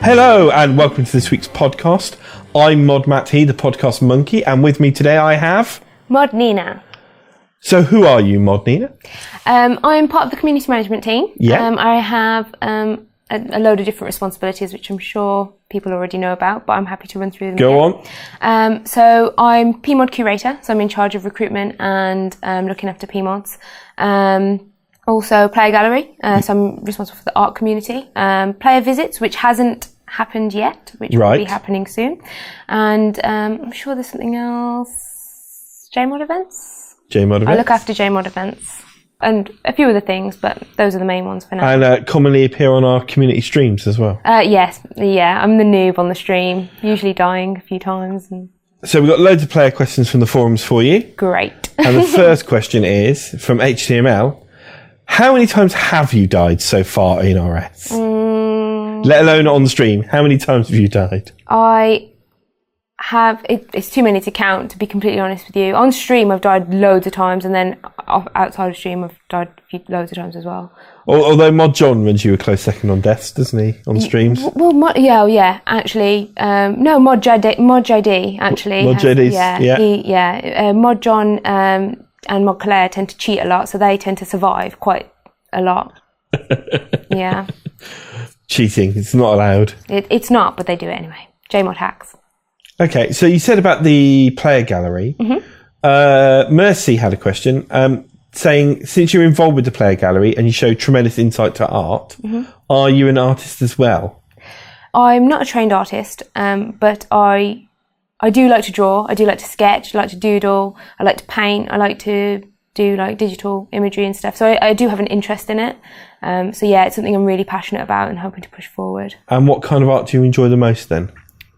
Hello and welcome to this week's podcast. I'm Mod Neena, the podcast monkey, and with me today I have... Mod Neena. So who are you, Mod Neena? I'm part of the community management team. Yeah. I have a load of different responsibilities, which I'm sure people already know about, but I'm happy to run through them. Go on. So I'm PMod curator, so I'm in charge of recruitment and looking after PMods. Also player gallery, so I'm responsible for the art community. Player visits, which hasn't happened yet, which will be happening soon. And I'm sure there's something else. JMod events? JMod events. I look after JMod events. And a few other things, but those are the main ones for now. And commonly appear on our community streams as well. Yes, yeah, I'm the noob on the stream, usually dying a few times. So we've got loads of player questions from the forums for you. Great. And the first question is, from HTML, how many times have you died so far in RS? Let alone on the stream, how many times have you died? I have, it's too many to count, to be completely honest with you. On stream, I've died loads of times, and then outside of stream, I've died loads of times as well. Although Mod John runs you a close second on deaths, doesn't he, on streams? Well, actually. No, Mod JD, actually. Mod JD's, Mod John and Mod Claire tend to cheat a lot, so they tend to survive quite a lot. Yeah. Cheating, it's not allowed. It's not, but they do it anyway. JMod hacks. Okay, so you said about the player gallery. Mercy had a question saying, since you're involved with the player gallery and you show tremendous insight to art, are you an artist as well? I'm not a trained artist, but I do like to draw, I do like to sketch, I like to doodle, I like to paint, I like to do like digital imagery and stuff. So I do have an interest in it. So yeah, it's something I'm really passionate about and hoping to push forward. And what kind of art do you enjoy the most then?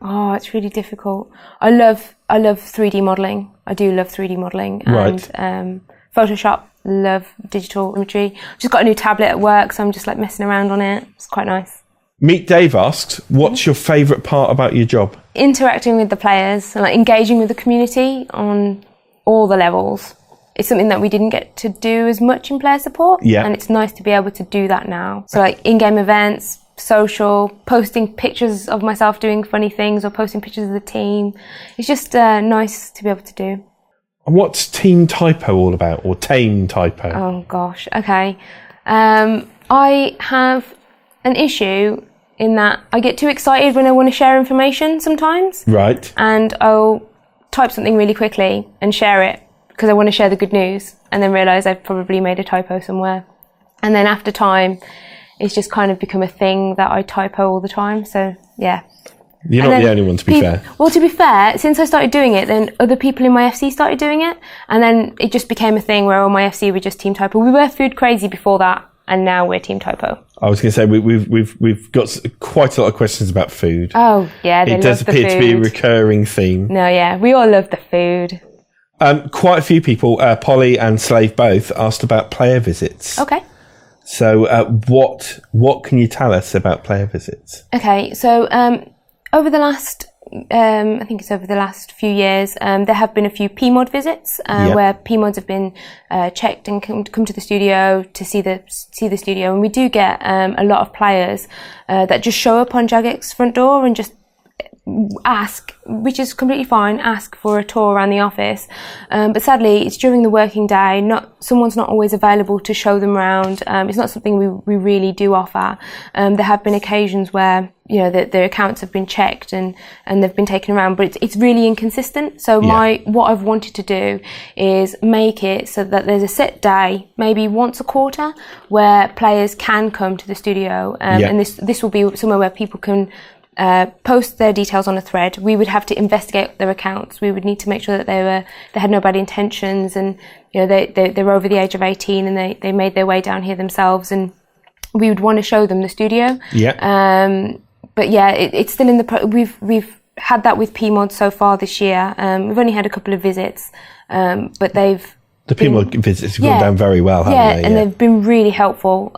Oh, it's really difficult. I love 3D modelling. I do love 3D modelling. And Photoshop, love digital imagery. Just got a new tablet at work, so I'm just like messing around on it. It's quite nice. Meet Dave asks, what's your favourite part about your job? Interacting with the players and like engaging with the community on all the levels. It's something that we didn't get to do as much in player support. Yeah. And it's nice to be able to do that now. So like in-game events, social, posting pictures of myself doing funny things or posting pictures of the team. It's just nice to be able to do. And what's Team Typo all about, or Tame Typo? Oh gosh, okay. I have an issue in that I get too excited when I want to share information sometimes. Right. And I'll type something really quickly and share it because I want to share the good news, and then realise I've probably made a typo somewhere. And then after time, it's just kind of become a thing that I typo all the time. So yeah. You're not the only one, to be fair. Well, to be fair, since I started doing it, then other people in my FC started doing it, and then it just became a thing where all my FC were just Team Typo. We were Food Crazy before that, and now we're Team Typo. I was going to say we've got quite a lot of questions about food. Oh yeah, they it does appear to be a recurring theme. No, yeah, we all love the food. Quite a few people, Polly and Slave both, asked about player visits. Okay. So, what can you tell us about player visits? Okay, so over the last, I think it's over the last few years, there have been a few PMod visits where PMods have been checked and come to the studio to see the studio, and we do get a lot of players that just show up on Jagex front door and just ask, which is completely fine, ask for a tour around the office, but sadly it's during the working day, someone's not always available to show them around. It's not something we really do offer. There have been occasions where their accounts have been checked and they've been taken around, but it's really inconsistent. So what I've wanted to do is make it so that there's a set day, maybe once a quarter, where players can come to the studio, and this will be somewhere where people can post their details on a thread. We would have to investigate their accounts. We would need to make sure that they had no bad intentions, and they were over the age of 18 and they made their way down here themselves, and we would want to show them the studio. Yeah. But yeah, it's still in the we've had that with PMod so far this year. We've only had a couple of visits, but the PMod visits have gone down very well, haven't they? And they've been really helpful.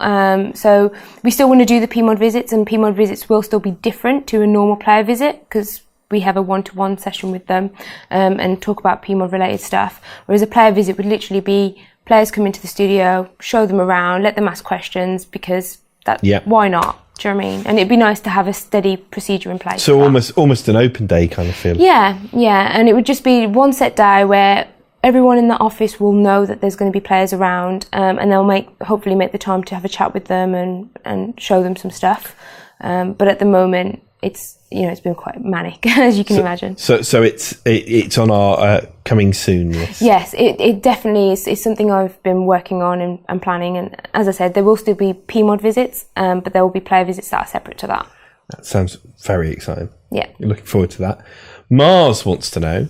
So we still want to do the PMod visits, and PMod visits will still be different to a normal player visit because we have a one-to-one session with them and talk about PMod related stuff. Whereas a player visit would literally be players come into the studio, show them around, let them ask questions, because why not? Do you know what I mean? And it'd be nice to have a steady procedure in place. So almost an open day kind of feel. Yeah. And it would just be one set day where everyone in the office will know that there's going to be players around, and they'll hopefully make the time to have a chat with them and show them some stuff. But at the moment, it's been quite manic, as you can imagine. So it's on our coming soon list. Yes, it definitely is. It's something I've been working on and planning. And as I said, there will still be PMod visits, but there will be player visits that are separate to that. That sounds very exciting. Yeah. You're looking forward to that. Mars wants to know,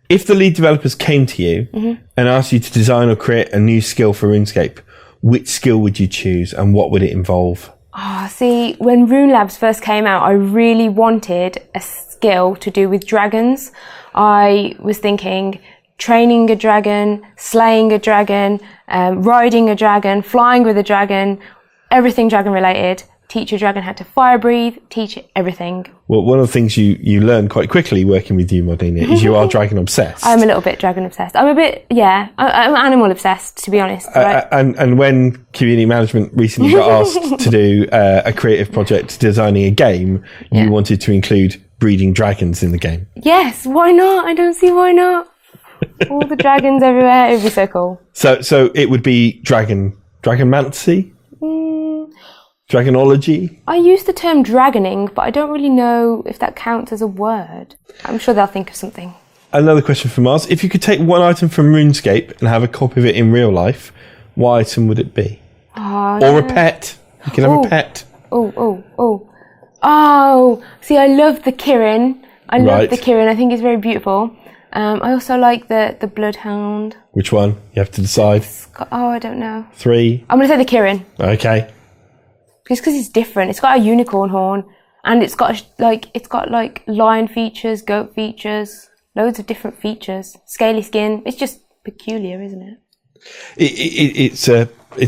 if the lead developers came to you and asked you to design or create a new skill for RuneScape, which skill would you choose and what would it involve? See, when Rune Labs first came out, I really wanted a skill to do with dragons. I was thinking training a dragon, slaying a dragon, riding a dragon, flying with a dragon, everything dragon related. Teach your dragon how to fire breathe, teach it everything. Well, one of the things you learn quite quickly working with you, Mod Neena, is you are dragon obsessed. I'm a little bit dragon obsessed. I'm I'm animal obsessed, to be honest. Right? And when community management recently got asked to do a creative project designing a game, you wanted to include breeding dragons in the game. Yes, why not? I don't see why not. All the dragons everywhere, it would be so cool. So it would be dragonmancy? Dragonology? I use the term dragoning, but I don't really know if that counts as a word. I'm sure they'll think of something. Another question from Mars. If you could take one item from RuneScape and have a copy of it in real life, what item would it be? Or a pet. You can have a pet. See, I love the Kirin. I love the Kirin. I think it's very beautiful. I also like the Bloodhound. Which one? You have to decide. I don't know. 3. I'm going to say the Kirin. Okay. Just because it's different. It's got a unicorn horn, and it's got lion features, goat features, loads of different features, scaly skin. It's just peculiar, isn't it? It's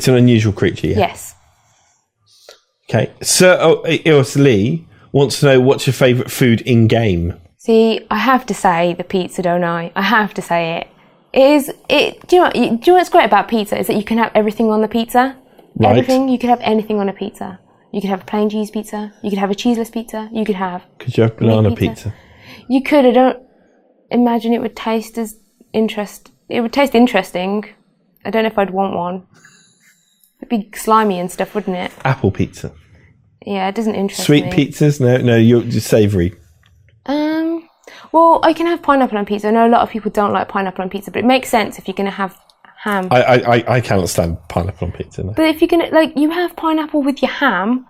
an unusual creature. Yeah? Yes. Okay. Sir Eos Lee wants to know, what's your favourite food in game? See, I have to say the pizza, don't I? I have to say it. Do you know what's great about pizza is that you can have everything on the pizza. Right. Everything. You could have anything on a pizza. You could have a plain cheese pizza. You could have a cheeseless pizza. You could have... Could you have banana pizza? You could. I don't imagine it would taste as It would taste interesting. I don't know if I'd want one. It'd be slimy and stuff, wouldn't it? Apple pizza. Yeah, it doesn't interest Sweet me. pizzas? No, you're just savoury. Well, I can have pineapple on pizza. I know a lot of people don't like pineapple on pizza, but it makes sense if you're going to have ham. I cannot stand pineapple on pizza. No. But if you're going to, you have pineapple with your ham,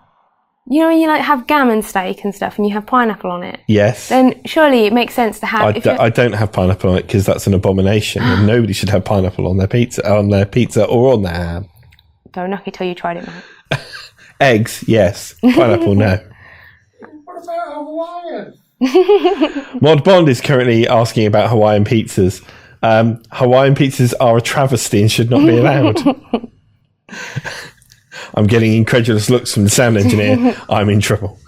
you know when you have gammon steak and stuff and you have pineapple on it? Yes. Then surely it makes sense to have... I don't have pineapple on it because that's an abomination and nobody should have pineapple on their pizza or on their ham. Don't knock it till you tried it, mate. Eggs, yes. Pineapple, no. What about Hawaiian? Mod Bond is currently asking about Hawaiian pizzas. Hawaiian pizzas are a travesty and should not be allowed. I'm getting incredulous looks from the sound engineer. I'm in trouble.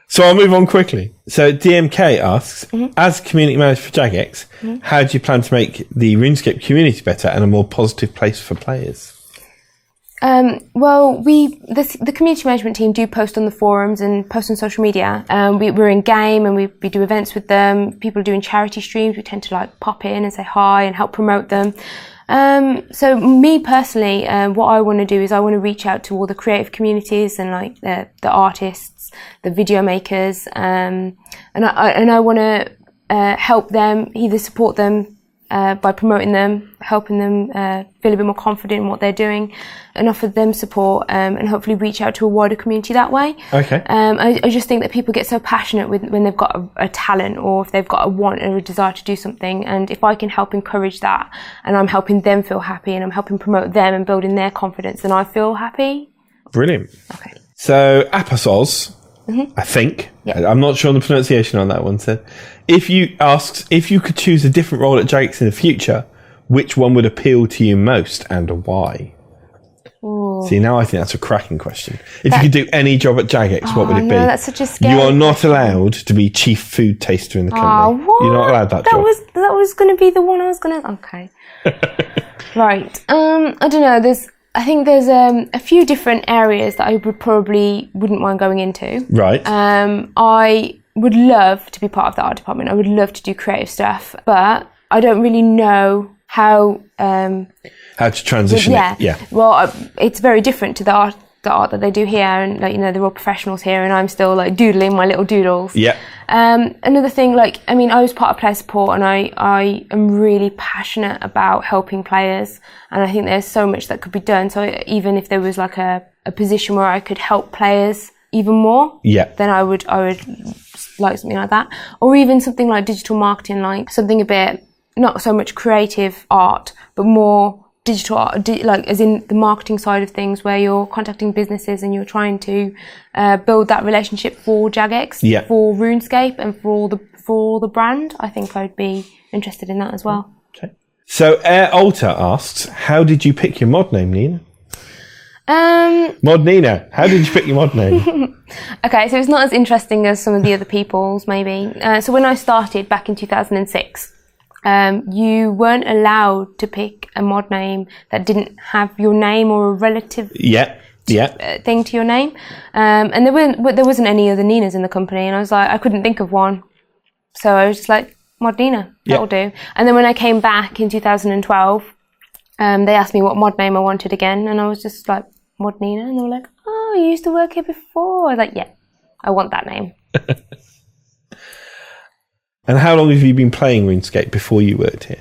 So I'll move on quickly. So DMK asks, as community manager for Jagex, how do you plan to make the RuneScape community better and a more positive place for players? Well, the community management team do post on the forums and post on social media. We're in game and we do events with them. People are doing charity streams. We tend to pop in and say hi and help promote them. So me personally, what I want to do is I want to reach out to all the creative communities and the artists, the video makers, and I want to help them, either support them by promoting them, helping them feel a bit more confident in what they're doing, and offer them support and hopefully reach out to a wider community that way. Okay. I just think that people get so passionate when they've got a talent or if they've got a want or a desire to do something, and if I can help encourage that and I'm helping them feel happy and I'm helping promote them and building their confidence, then I feel happy. Brilliant. Okay. So Apasos, I think, I'm not sure on the pronunciation on that one, said, if you could choose a different role at Jagex in the future, which one would appeal to you most and why? Ooh. See, now I think that's a cracking question. If you could do any job at Jagex, what would it be? No, that's such a scary You are not allowed to be chief food taster in the company. What? You're not allowed that job. That was going to be the one I was going to... Okay. Right. I don't know. I think there's a few different areas that I wouldn't mind going into. Right. I would love to be part of the art department. I would love to do creative stuff, but I don't really know how to transition it. Yeah. Well, it's very different to the art that they do here, and like, you know, they're all professionals here, and I'm still like doodling my little doodles. Yeah. Another thing, like, I mean, I was part of player support, and I am really passionate about helping players, and I think there's so much that could be done. So even if there was like a position where I could help players even more, then I would like something like that, or even something like digital marketing, like something a bit not so much creative art, but more digital art, like as in the marketing side of things, where you're contacting businesses and you're trying to build that relationship for Jagex, for RuneScape, and for the brand. I think I'd be interested in that as well. Okay. So Air Alta asks, how did you pick your mod name, Nina? Mod Neena, how did you pick your mod name? Okay, so it's not as interesting as some of the other people's, maybe. So when I started back in 2006, you weren't allowed to pick a mod name that didn't have your name or a relative thing to your name. And there wasn't any other Ninas in the company, and I was like, I couldn't think of one. So I was just like, Mod Neena, that'll do. And then when I came back in 2012, they asked me what mod name I wanted again, and I was just like, Mod Neena, and they were like, oh, you used to work here before. I was like, yeah, I want that name. And how long have you been playing RuneScape before you worked here?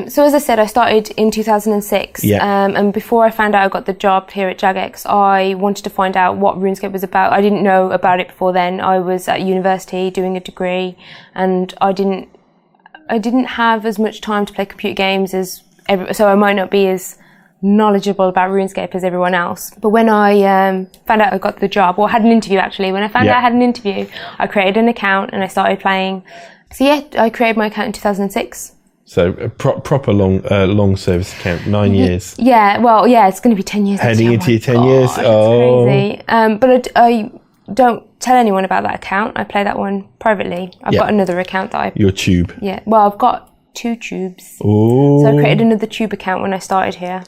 So as I said, I started in 2006, and before I found out I got the job here at Jagex, I wanted to find out what RuneScape was about. I didn't know about it before then. I was at university doing a degree, and I didn't have as much time to play computer games so I might not be as knowledgeable about RuneScape as everyone else. But when I found out I got the job, or had an interview actually, when I found out I had an interview, I created an account and I started playing. So I created my account in 2006. So a proper long service account, 9 years. Yeah, well, yeah, it's going to be 10 years. Heading into your 10 years. Oh, crazy. But I don't tell anyone about that account. I play that one privately. I've got another account that Your tube. Yeah, well, I've got 2 tubes. Ooh. So I created another tube account when I started here.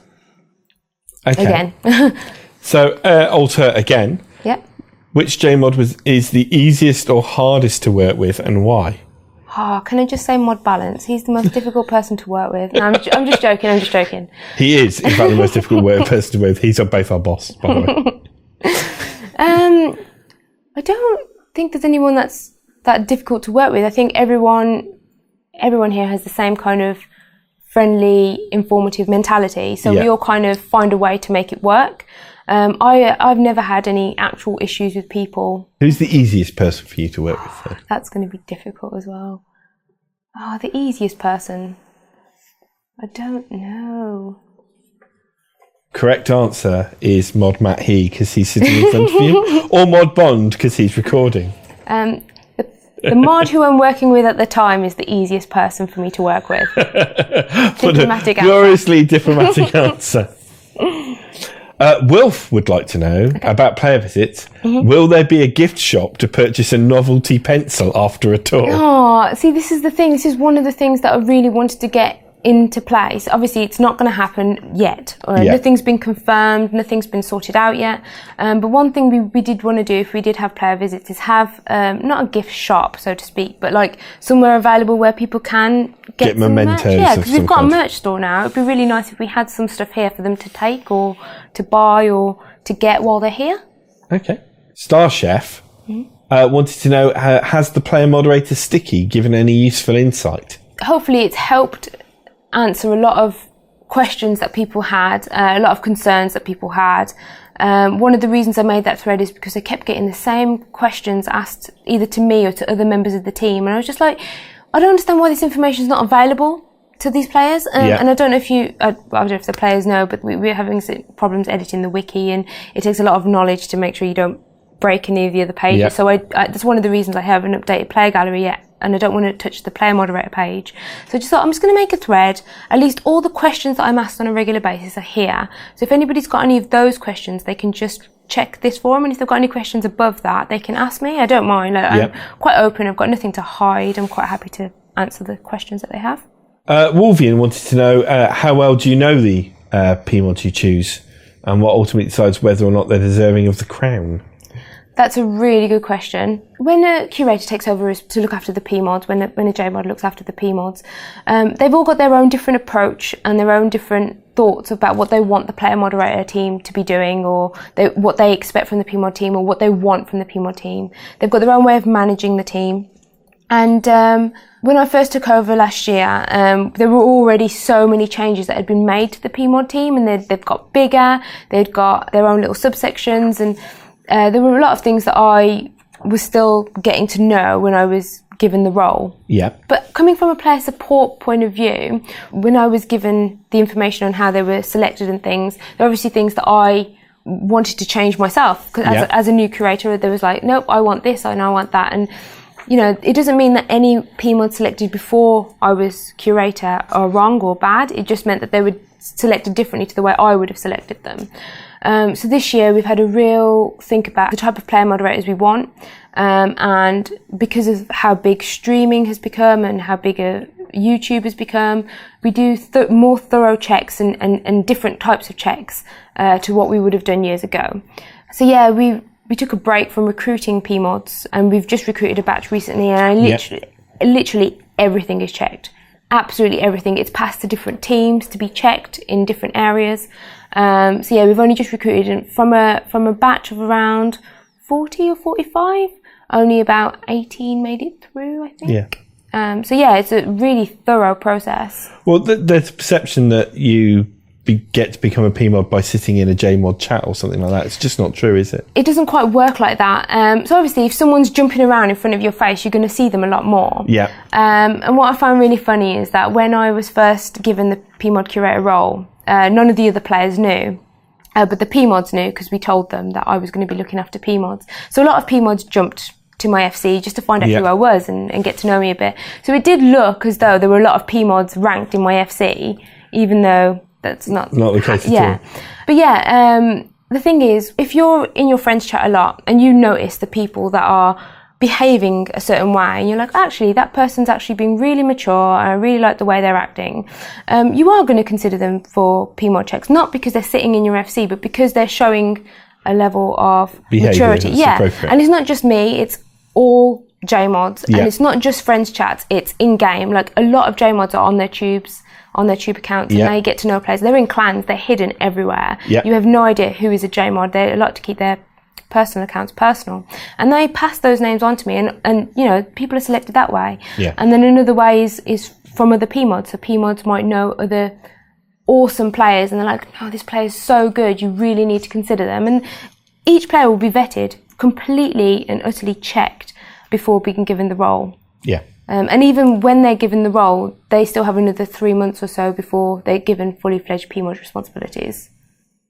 Okay. Again. So, Alter again. Yep. Which JMod is the easiest or hardest to work with, and why? Oh, can I just say Mod Balance? He's the most difficult person to work with. No, I'm just joking. He is, in fact, the most difficult person to work with. He's both our boss, by the way. I don't think there's anyone that's that difficult to work with. I think everyone here has the same kind of friendly, informative mentality. So we all kind of find a way to make it work. I've never had any actual issues with people. Who's the easiest person for you to work with, though? That's going to be difficult as well. Oh, the easiest person. I don't know. Correct answer is Mod Matt He, because he's sitting in front of you, or Mod Bond, because he's recording. The mod who I'm working with at the time is the easiest person for me to work with. Diplomatic answer. Gloriously diplomatic answer. Wilf would like to know about player visits. Mm-hmm. Will there be a gift shop to purchase a novelty pencil after a tour? Oh, see, this is the thing. This is one of the things that I really wanted to get into place. Obviously, it's not going to happen yet. Nothing's been confirmed, nothing's been sorted out yet. But one thing we did want to do, if we did have player visits, is have not a gift shop, so to speak, but like somewhere available where people can get some mementos. Merch. Yeah, because we've got a merch store now. It'd be really nice if we had some stuff here for them to take or to buy or to get while they're here. Okay. Star Chef wanted to know, has the player moderator sticky given any useful insight? Hopefully it's helped answer a lot of questions that people had, a lot of concerns that people had. One of the reasons I made that thread is because I kept getting the same questions asked either to me or to other members of the team, and I was just like, I don't understand why this information is not available to these players. And I don't know if I don't know if the players know, but we're having problems editing the wiki, and it takes a lot of knowledge to make sure you don't break any of the other pages. Yeah. So that's one of the reasons I haven't updated player gallery yet, and I don't want to touch the player moderator page. So I just thought, I'm just going to make a thread. At least all the questions that I'm asked on a regular basis are here. So if anybody's got any of those questions, they can just check this forum, and if they've got any questions above that, they can ask me. I don't mind. I'm quite open. I've got nothing to hide. I'm quite happy to answer the questions that they have. Wolvian wanted to know, how well do you know the PMods you choose, and what ultimately decides whether or not they're deserving of the crown? That's a really good question. When a curator takes over to look after the PMods, when a JMod looks after the PMods, they've all got their own different approach and their own different thoughts about what they want the player moderator team to be doing, or what they expect from the PMod team, or what they want from the PMod team. They've got their own way of managing the team. And when I first took over last year, there were already so many changes that had been made to the PMod team, and they've got bigger, they'd got their own little subsections, and there were a lot of things that I was still getting to know when I was given the role. Yeah. But coming from a player support point of view, when I was given the information on how they were selected and things, there were obviously things that I wanted to change myself. Because as a new curator, there was like, nope, I want this and I want that. And, you know, it doesn't mean that any PMod selected before I was curator are wrong or bad. It just meant that they were selected differently to the way I would have selected them. So this year we've had a real think about the type of player moderators we want, and because of how big streaming has become and how big a YouTube has become, we do more thorough checks and different types of checks to what we would have done years ago. So yeah, we took a break from recruiting PMods, and we've just recruited a batch recently, and literally everything is checked. Absolutely everything. It's passed to different teams to be checked in different areas. So yeah, we've only just recruited from a batch of around 40 or 45. Only about 18 made it through, I think. Yeah. So yeah, it's a really thorough process. Well, there's a perception that you get to become a PMod by sitting in a JMod chat or something like that. It's just not true, is it? It doesn't quite work like that. So obviously, if someone's jumping around in front of your face, you're going to see them a lot more. Yeah. And what I found really funny is that when I was first given the PMod curator role, none of the other players knew. But the PMods knew, because we told them that I was going to be looking after PMods. So a lot of PMods jumped to my FC just to find out who I was and get to know me a bit. So it did look as though there were a lot of PMods ranked in my FC, even though that's not the case at all. But yeah, the thing is, if you're in your friends chat a lot and you notice the people that are behaving a certain way, and you're like, actually, that person's actually being really mature, and I really like the way they're acting, you are going to consider them for PMod checks, not because they're sitting in your FC, but because they're showing a level of maturity. Yeah, and it's not just me, it's all JMods, and it's not just friends chats, it's in-game. Like, a lot of JMods are on their tubes, on their tube accounts, and they get to know players. They're in clans, they're hidden everywhere. You have no idea who is a JMod. They like to keep their personal accounts personal, and they pass those names on to me, and you know, people are selected that way. And then another way is from other PMods. So PMods might know other awesome players, and they're like, oh, this player is so good, you really need to consider them. And each player will be vetted, completely and utterly checked before being given the role. And even when they're given the role, they still have another 3 months or so before they're given fully fledged PMod responsibilities.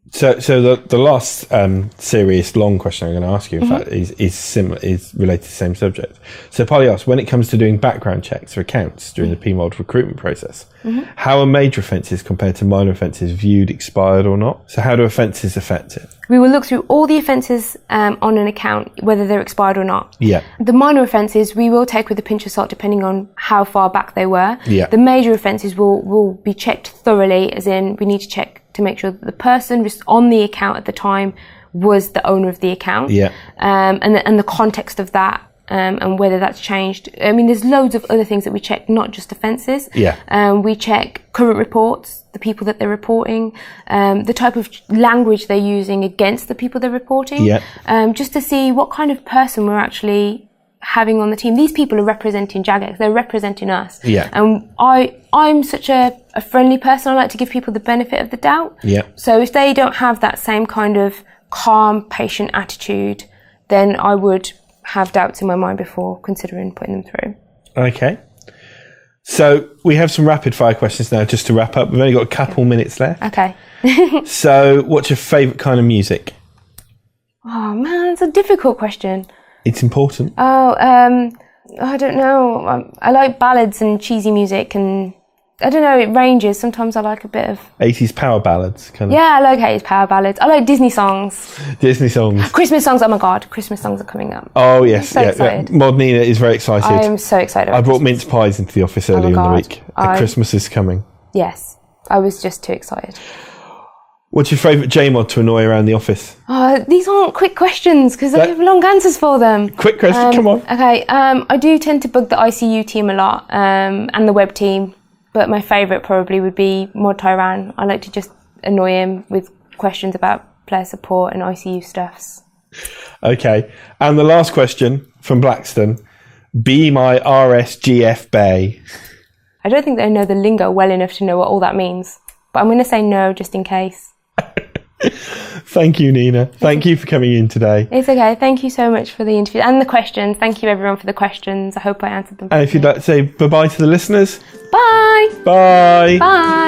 So the last serious long question I'm going to ask you, in fact, is related to the same subject. So Polly asks, when it comes to doing background checks for accounts during the PMod recruitment process, how are major offences compared to minor offences viewed, expired or not? So how do offences affect it? We will look through all the offences on an account, whether they're expired or not. The minor offences we will take with a pinch of salt depending on how far back they were. The major offences will be checked thoroughly, as in we need to check to make sure that the person just on the account at the time was the owner of the account. And the context of that, and whether that's changed. I mean, there's loads of other things that we check, not just offences. We check current reports, the people that they're reporting, the type of language they're using against the people they're reporting, just to see what kind of person we're actually having on the team. These people are representing Jagex, they're representing us. And I'm such a friendly person. I like to give people the benefit of the doubt. So if they don't have that same kind of calm, patient attitude, then I would have doubts in my mind before considering putting them through. Okay. So we have some rapid fire questions now, just to wrap up. We've only got a couple minutes left. Okay. So what's your favourite kind of music? Oh man, it's a difficult question. It's important. I don't know. I like ballads and cheesy music, and I don't know, it ranges. Sometimes I like a bit of 80s power ballads, kind of. Yeah, I like 80s power ballads. I like Disney songs. Disney songs. Christmas songs. Oh my God, Christmas songs are coming up. Oh yes, so excited. Mod Neena is very excited. I am so excited. I brought mince pies into the office earlier in the week. Christmas is coming. Yes, I was just too excited. What's your favourite J-mod to annoy around the office? These aren't quick questions because I have long answers for them. Quick question, come on. Okay, I do tend to bug the ICU team a lot and the web team, but my favourite probably would be Mod Tyran. I like to just annoy him with questions about player support and ICU stuffs. Okay, and the last question from Blackstone. Be my RSGF Bay. I don't think they know the lingo well enough to know what all that means, but I'm going to say no just in case. Thank you, Neena. Thank you for coming in today. It's okay. Thank you so much for the interview and the questions. Thank you, everyone, for the questions. I hope I answered them. And if you'd like to say bye-bye to the listeners. Bye. Bye. Bye.